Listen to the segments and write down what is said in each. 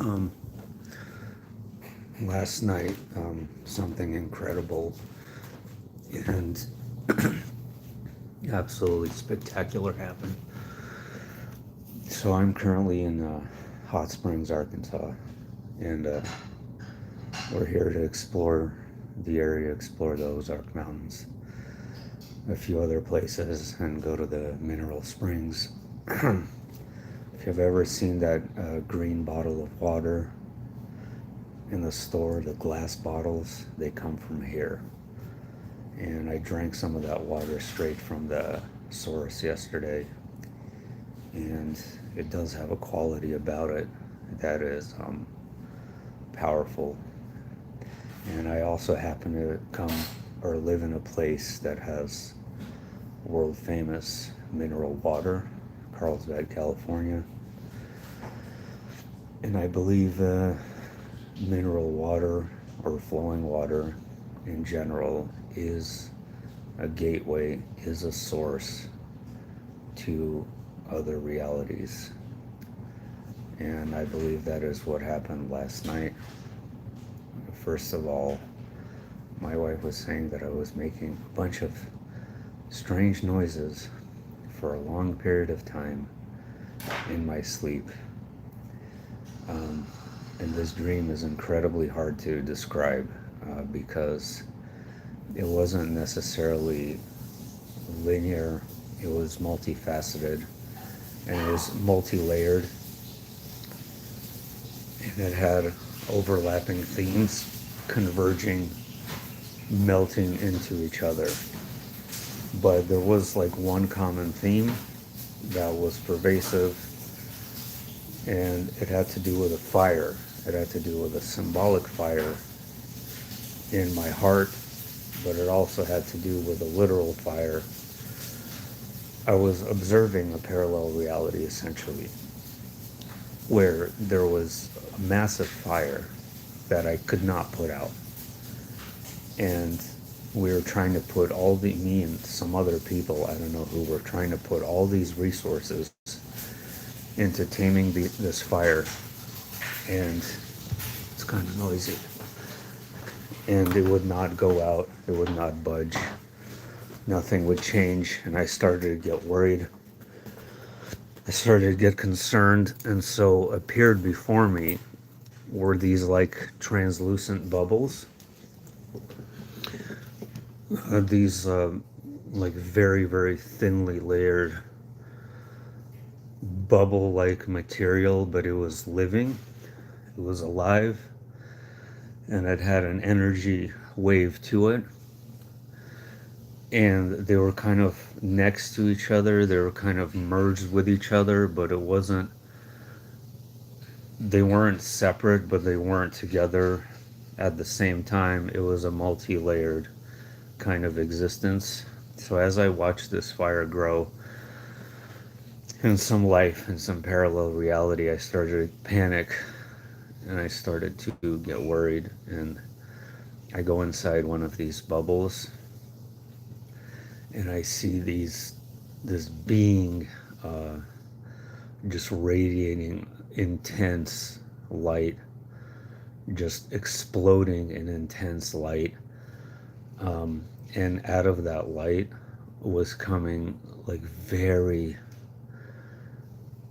Um, Last night, something incredible and absolutely spectacular happened. So I'm currently in Hot Springs, Arkansas, and we're here to explore the area, explore the Ozark Mountains, a few other places, and go to the mineral springs. If you've ever seen that green bottle of water in the store, the glass bottles, they come from here. And I drank some of that water straight from the source yesterday, and it does have a quality about it that is powerful. And I also happen to come or live in a place that has world famous mineral water, Carlsbad, California. And I believe mineral water or flowing water in general is a gateway, is a source to other realities. And I believe that is what happened last night. First of all, my wife was saying that I was making a bunch of strange noises for a long period of time in my sleep. And this dream is incredibly hard to describe because it wasn't necessarily linear, it was multifaceted and it was multi-layered, and it had overlapping themes converging, melting into each other. But there was like one common theme that was pervasive, and it had to do with a fire. It had to do with a symbolic fire in my heart, but it also had to do with a literal fire. I was observing a parallel reality essentially, where there was a massive fire that I could not put out. And we were trying to put me and some other people, I don't know who, were trying to put all these resources into taming this fire. And it's kind of noisy. And it would not go out, it would not budge. Nothing would change, and I started to get worried. I started to get concerned, and so appeared before me were these like translucent bubbles. These like very, very thinly layered bubble like material, but it was living, it was alive, and it had an energy wave to it. And they were kind of next to each other, they were kind of merged with each other, but they weren't separate, but they weren't together at the same time. It was a multi-layered kind of existence. So as I watched this fire grow in some life, in some parallel reality, I started to panic and I started to get worried. And I go inside one of these bubbles and I see this being just radiating intense light, just exploding in intense light. And out of that light was coming like very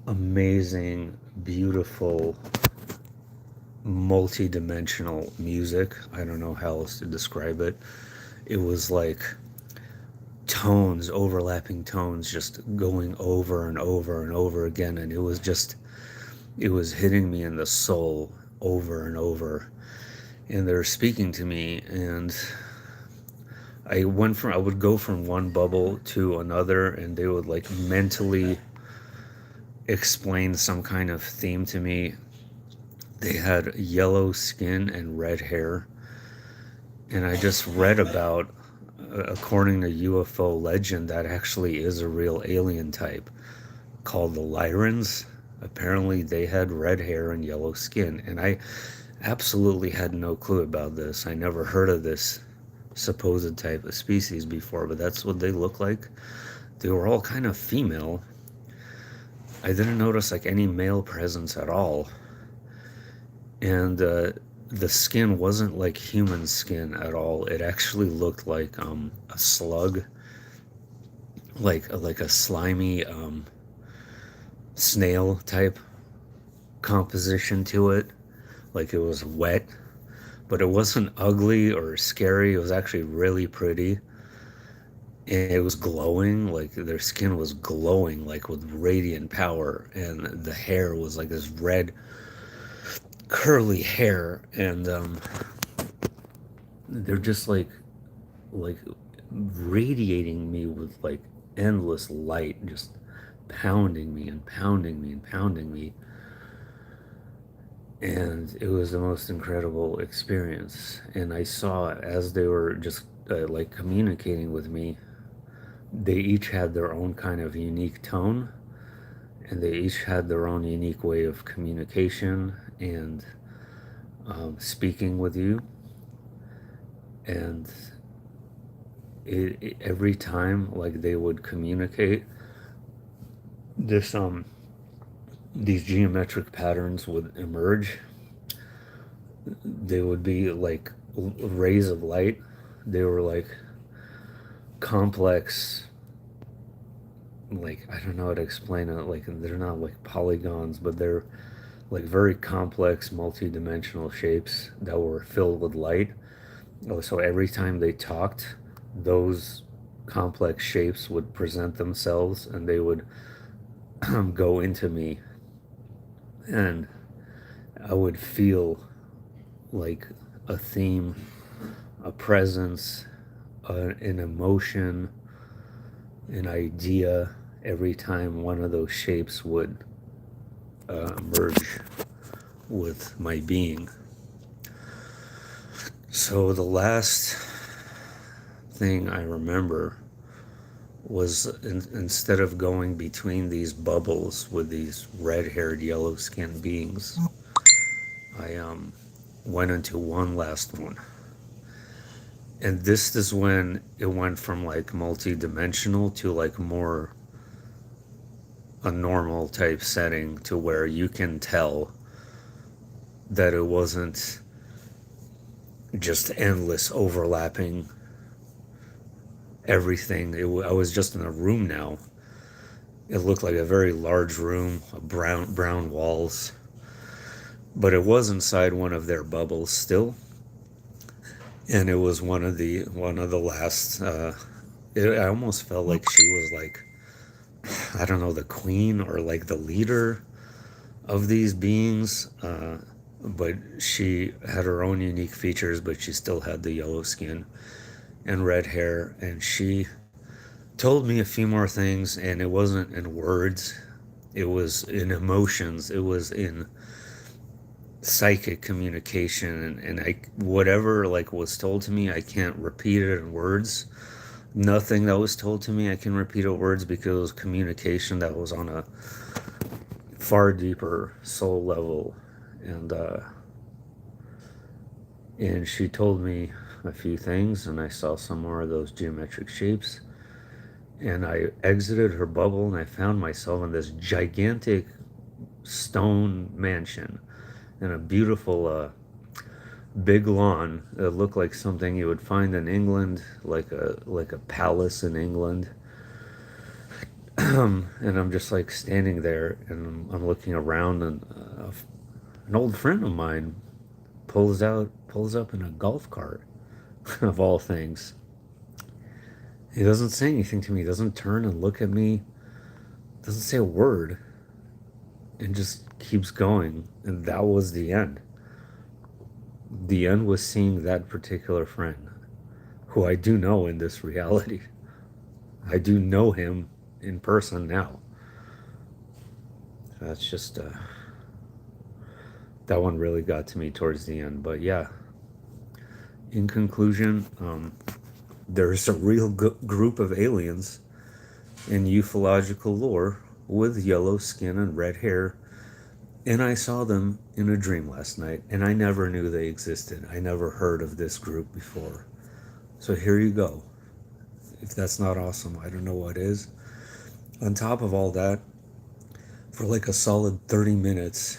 amazing, beautiful, multi-dimensional music. I don't know how else to describe it. It was like tones, overlapping tones, just going over and over and over again. And it was hitting me in the soul over and over. And they're speaking to me, and I would go from one bubble to another, and they would like mentally explain some kind of theme to me. They had yellow skin and red hair, and I just read about, according to UFO legend, that actually is a real alien type called the Lyrans. Apparently they had red hair and yellow skin, and I absolutely had no clue about this. I never heard of this supposed type of species before, but that's what they look like. They were all kind of female. I didn't notice like any male presence at all. and the skin wasn't like human skin at all. It actually looked like a slug, like a slimy snail type composition to it. Like it was wet, but it wasn't ugly or scary. It was actually really pretty. And it was glowing, like their skin was glowing, like with radiant power. And the hair was like this red, curly hair. And they're just like radiating me with like endless light, just pounding me and pounding me and pounding me. And it was the most incredible experience. And I saw as they were just like communicating with me, they each had their own kind of unique tone, and they each had their own unique way of communication and speaking with you. And every time like they would communicate, this these geometric patterns would emerge. They would be like rays of light. They were like complex, like I don't know how to explain it. Like they're not like polygons, but they're like very complex multi-dimensional shapes that were filled with light. Oh, so every time they talked, those complex shapes would present themselves and they would go into me, and I would feel like a theme, a presence, an emotion, an idea every time one of those shapes would merge with my being. So the last thing I remember was instead of going between these bubbles with these red-haired, yellow-skinned beings, I went into one last one. And this is when it went from like multi-dimensional to like more a normal type setting, to where you can tell that it wasn't just endless overlapping everything. I was just in a room now. It looked like a very large room, brown walls, but it was inside one of their bubbles still, and it was one of the last. I almost felt like she was like, I don't know, the queen or like the leader of these beings. But she had her own unique features, but she still had the yellow skin and red hair. And she told me a few more things, and it wasn't in words, it was in emotions, it was in psychic communication. And I, whatever like was told to me, I can't repeat it in words. Nothing that was told to me I can repeat in words, because it was communication that was on a far deeper soul level. And she told me a few things, and I saw some more of those geometric shapes. And I exited her bubble, and I found myself in this gigantic stone mansion in a beautiful big lawn. It looked like something you would find in England, like a palace in England. And I'm just like standing there, and I'm looking around, and an old friend of mine pulls up in a golf cart, of all things. He doesn't say anything to me, doesn't turn and look at me, doesn't say a word, and just keeps going. And that was the end. The end was seeing that particular friend, who I do know in this reality. I do know him in person now. That's just that one really got to me towards the end. But yeah, in conclusion, there's a real group of aliens in ufological lore with yellow skin and red hair, and I saw them in a dream last night, and I never knew they existed. I never heard of this group before. So here you go. If that's not awesome, I don't know what is. On top of all that, for like a solid 30 minutes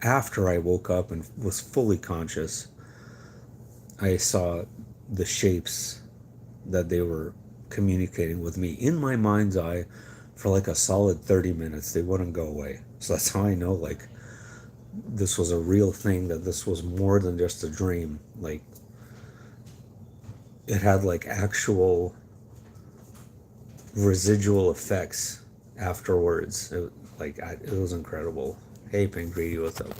after I woke up and was fully conscious, I saw the shapes that they were communicating with me in my mind's eye for like a solid 30 minutes. They wouldn't go away. So that's how I know, like, this was a real thing, that this was more than just a dream. Like, it had like actual residual effects afterwards. It was incredible. Hey, Pink Greedy, what's up?